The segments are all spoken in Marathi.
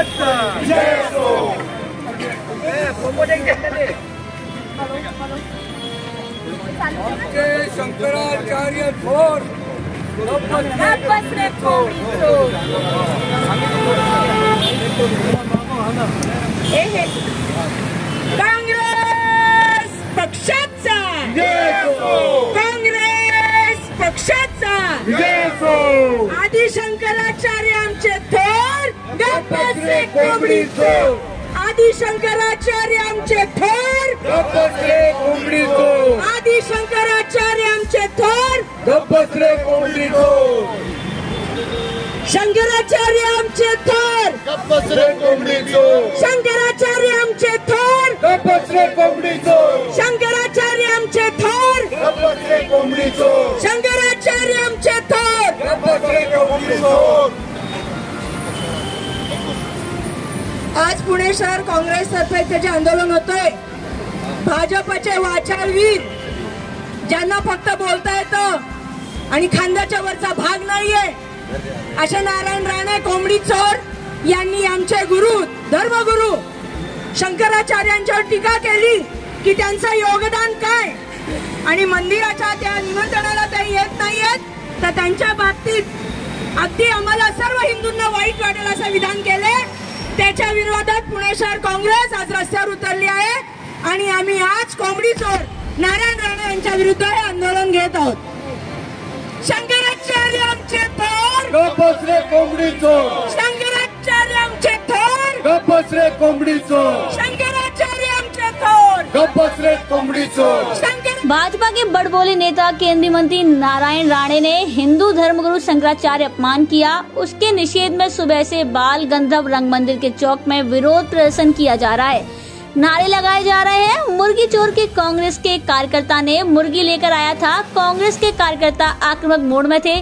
पक्षाचा जय असो। आमचे शंकराचार्य थोर काँग्रेस पक्षाचा जय असो। काँग्रेस पक्षाचा जय असो। आदि शंकराचार्य आमचे थोर गप्पच रे कोंबडी चोर। आदि शंकराचार्य आमचे थोर गप्पच रे कोंबडी चोर। आदि शंकराचार्य आमचे थोर गप्पच रे कोंबडी चोर। शंकराचार्य आमचे थोर गप्पच रे कोंबडी चोर। शंकराचार्य आमचे थोर गप्पच रे कोंबडी चोर। शंकराचार्य आमचे थोर गप्पच रे कोंबडी चोर। शंकराचार्य आमचे थोर गप्पच रे कोंबडी चोर। आज पुणे शहर काँग्रेसतर्फे त्याचे आंदोलन होतंय। भाजपचे वाचाळवीर ज्यांना फक्त बोलता येतं आणि खांद्याच्या वरचा भाग नाहीये असे नारायण राणे कोंबडी चोर यांनी आमचे गुरु धर्मगुरु शंकराचार्यांच्यावर टीका केली की त्यांचं योगदान काय आणि मंदिराच्या त्या निमंत्रणाला ते येत नाहीयेत तर त्यांच्या बाबतीत अगदी आम्हाला सर्व हिंदूंना वाईट वाटेल असं विधान केले। त्याच्या विरोधात पुणे शहर काँग्रेस आज रस्त्यावर उतरली आहे आणि आम्ही आज कोंबडी चोर नारायण राणे यांच्या विरुद्ध हे आंदोलन घेत आहोत। शंकराचार्य आमचे थोर गप्पच रे कोंबडी चोर। शंकराचार्य आमचे थोर गप्पच रे कोंबडी चोर। शंकराचार्य आमचे थोर गप्पच रे कोंबडी चोर। भाजपा के बड़बोले नेता केंद्रीय मंत्री नारायण राणे ने हिंदू धर्मगुरु शंकराचार्य अपमान किया। उसके निषेध में सुबह से बाल गंधर्व रंग मंदिर के चौक में विरोध प्रदर्शन किया जा रहा है। नारे लगाए जा रहे हैं। मुर्गी चोर के कांग्रेस के कार्यकर्ता ने मुर्गी लेकर आया था। कांग्रेस के कार्यकर्ता आक्रामक मोड में थे।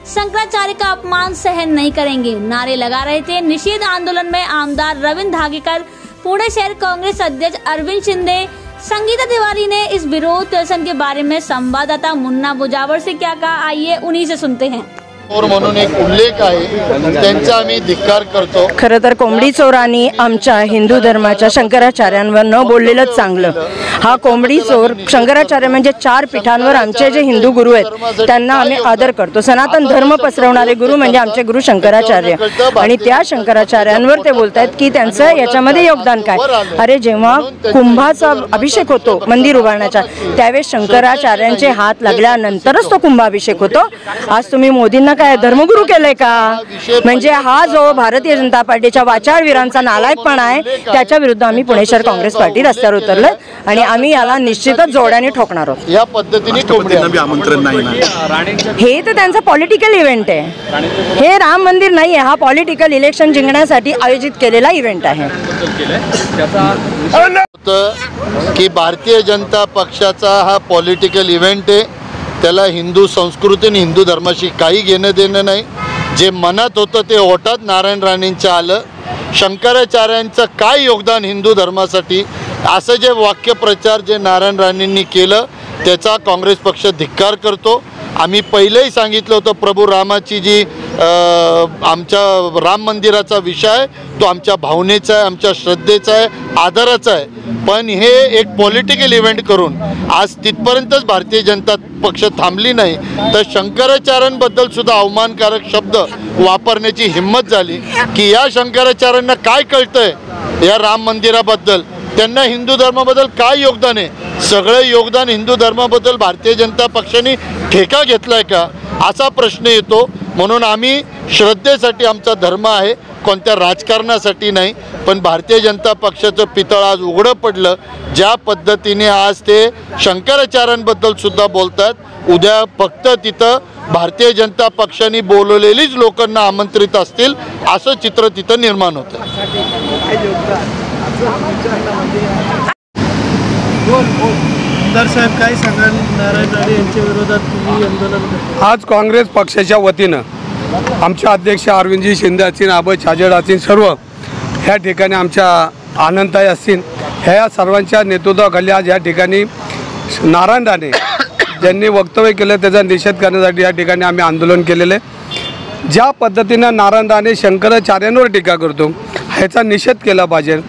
शंकराचार्य का अपमान सहन नहीं करेंगे नारे लगा रहे थे। निषेध आंदोलन में आमदार रविंद्र धागेकर, पुणे शहर कांग्रेस अध्यक्ष अरविंद शिंदे, संगीता तिवारी ने इस विरोध प्रदर्शन के बारे में संवाददाता मुन्ना बुजावर से क्या कहा, आइए उन्हीं से सुनते हैं। और म्हणून एक उल्लेख आहे त्यांचा आम्ही धिक्कार करतो। खरं तर कोंबडी चोरांनी आमच्या हिंदू धर्माच्या शंकराचार्यांवर न बोललेलंच चांगलं। हा कोंबडी चोर शंकराचार्य म्हणजे 4 पीठांवर आमचे जे हिंदू गुरु आहेत त्यांना आम्ही आदर करतो। सनातन धर्म पसरवणारे गुरु म्हणजे आमचे गुरु शंकराचार्य आणि त्या शंकराचार्यांवर ते बोलतायत की त्यांचं याच्यामध्ये योगदान काय। अरे जेव्हा कुंभाचा अभिषेक होतो मंदिर उभारण्याचा त्यावेळेस शंकराचार्यांचे हात लागल्यानंतरच तो कुंभाभिषेक होतो। आज तुम्ही मोदींना काय धर्मगुरू केलंय का? म्हणजे हा जो भारतीय जनता पार्टीच्या वाचाळवीरांचा नालायकपणा आहे त्याच्या विरुद्ध आम्ही पुणे शहर काँग्रेस पार्टी रस्त्यावर उतरलोय आणि आम्ही याला निश्चितच जोड्याने ठोकणार आहोत। या पद्धतीने कोंबड्यांना आमंत्रण नाही ना, हे तर त्यांचा पॉलिटिकल इव्हेंट आहे। हे राम मंदिर नाही आहे, हा पॉलिटिकल इलेक्शन जिंकण्यासाठी आयोजित केलेला इव्हेंट आहे। की भारतीय जनता पक्षाचा हा पॉलिटिकल इव्हेंट आहे। त्याला हिंदू संस्कृती आणि हिंदू धर्माशी काही घेणं देणं नाही। जे मनात होतं ते ओठात नारायण राणेंचं आलं। शंकराचार्यांचं काय योगदान हिंदू धर्मासाठी असं जे वाक्यप्रचार जे नारायण राणेंनी केलं त्याचा काँग्रेस पक्ष धिक्कार करतो। आम्ही पहिलेही सांगितलं होतं प्रभू रामाची जी आमच्या राम मंदिराचा विषय आहे तो आमच्या भावनेचा आहे, आमच्या श्रद्धेचा आहे, आदराचा आहे। पण हे एक पॉलिटिकल इव्हेंट करून आज तिथपर्यंतच भारतीय जनता पक्ष थांबली नाही तर शंकराचार्यांबद्दल सुद्धा अवमानकारक शब्द वापरण्याची हिम्मत झाली की या शंकराचार्यांना काय कळतंय या राम मंदिराबद्दल, त्यांना हिंदू धर्माबद्दल काय योगदान आहे। सगळं योगदान हिंदू धर्माबद्दल भारतीय जनता पक्षाने ठेका घेतलाय का असा प्रश्न येतो। म्हणून आम्ही श्रद्धेसाठी आमचा धर्म आहे, कोणत्या राजकारणासाठी नाही। पण भारतीय जनता पक्षाचं पितळ आज उघडं पडलं। ज्या पद्धतीने आज ते शंकराचार्यांबद्दल सुद्धा बोलतात, उद्या फक्त तिथं भारतीय जनता पक्षाने बोलवलेलीच लोकांना आमंत्रित असतील असं चित्र तिथं निर्माण होतं। साहेब काय सांगाल नारायण राणे यांच्या विरोधात तुम्ही आंदोलन? आज काँग्रेस पक्षाच्या वतीनं आमचे अध्यक्ष अरविंदजी शिंदे असतील, आबा छाजेड असतील, सर्व ह्या ठिकाणी आमच्या आनंदताई असतील, ह्या सर्वांच्या नेतृत्वाखाली आज या ठिकाणी नारायण राणे ज्यांनी वक्तव्य केलं त्याचा निषेध करण्यासाठी या ठिकाणी आम्ही आंदोलन केलेलं आहे। ज्या पद्धतीनं नारायण राणे शंकराचार्यांवर टीका करतो ह्याचा निषेध केला पाहिजे।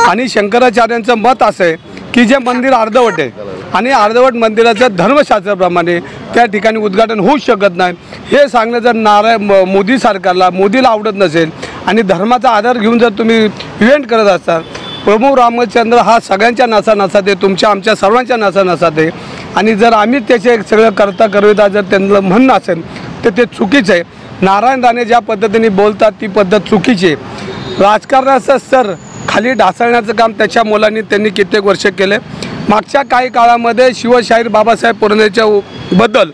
आणि शंकराचार्यांचं मत असं आहे की जे मंदिर अर्धवट आहे आणि अर्धवट मंदिराचं धर्मशास्त्राप्रमाणे त्या ठिकाणी उद्घाटन होऊ शकत नाही हे सांगणं जर मोदी सरकारला, मोदीला आवडत नसेल आणि धर्माचा आधार घेऊन जर तुम्ही इव्हेंट करत असाल, प्रभू रामचंद्र हा सगळ्यांच्या नासानासात आहे, तुमच्या आमच्या सर्वांच्या नासानासात आहे आणि जर आम्ही त्याचे सगळं करता जर त्यांना म्हणणं असेल तर ते चुकीचं आहे। नारायण राणे ज्या पद्धतीने बोलतात ती पद्धत चुकीची आहे। राजकारणाचं स्तर खाली ढासळण्याचं काम त्याच्या मुलांनी त्यांनी कित्येक वर्ष केले। मागच्या काही काळामध्ये शिवशाहीर बाबासाहेब पुरंदरेच्या बद्दल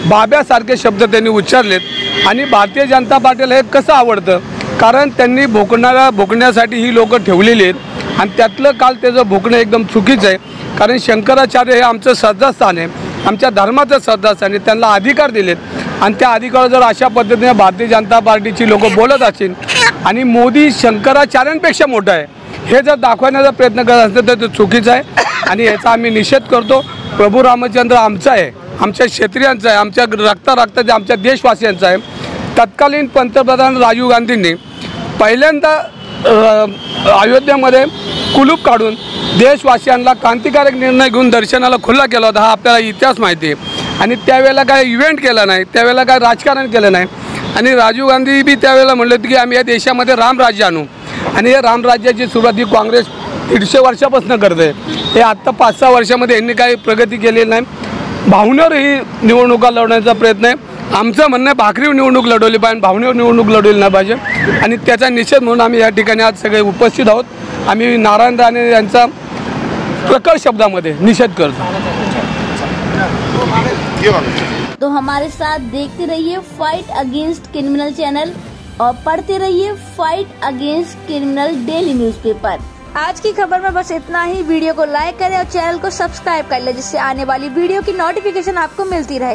बाब्यासारखे शब्द त्यांनी उच्चारलेत आणि भारतीय जनता पार्टीला हे कसं आवडतं, कारण त्यांनी भोकण्यासाठी ही लोकं ठेवलेली आहेत आणि त्यातलं काल त्याचं भोकणं एकदम चुकीचं आहे। कारण शंकराचार्य हे आमचं श्रद्धास्थान आहे, आमच्या धर्माचं श्रद्धास्थान आहे, त्यांना अधिकार दिलेत आणि त्या अधिकार जर अशा पद्धतीने भारतीय जनता पार्टीची लोकं बोलत असतील आणि मोदी शंकराचार्यांपेक्षा मोठा आहे हे जर दाखवण्याचा प्रयत्न करत असतील तर ते चुकीचं आहे आणि याचा आम्ही निषेध करतो। प्रभू रामचंद्र आमचा आहे, आमच्या क्षत्रियांचा आहे, आमच्या रक्तारक्ताचे आमच्या देशवासियांचा आहे। तत्कालीन पंतप्रधान राजीव गांधींनी पहिल्यांदा अयोध्येमध्ये कुलूप काढून देशवासियांना क्रांतिकारक निर्णय घेऊन दर्शनाला खुला केला होता, हा आपल्याला इतिहास माहिती आहे। आणि त्यावेळेला काय इव्हेंट केला नाही, त्यावेळेला काय राजकारण केलं नाही आणि राजीव गांधी बी त्यावेळेला म्हणले होते की आम्ही या देशामध्ये रामराज्य आणू आणि या रामराज्याची सुरुवात ही काँग्रेस 150 वर्षापासून करते। हे आत्ता 5-6 वर्षामध्ये यांनी काही प्रगती केलेली नाही। भावनेवर ही निवडणुका लढवण्याचा प्रयत्न आहे। आमचं म्हणणं आहे भाकरीवर निवडणूक लढवली पाहिजे, भावनेवर निवडणूक लढवली नाही पाहिजे आणि त्याचा निषेध म्हणून आम्ही या ठिकाणी आज सगळे उपस्थित आहोत। आम्ही नारायण राणे यांचा प्रखर शब्दामध्ये निषेध करतो। तो हमारे साथ देखते रहिए फाइट अगेंस्ट क्रिमिनल चैनल और पढ़ते रहिए fight against criminal daily newspaper. आज की खबर में बस इतना ही। वीडियो को लाइक करें और चैनल को सब्सक्राइब कर लें जिससे आने वाली वीडियो की नोटिफिकेशन आपको मिलती रहे।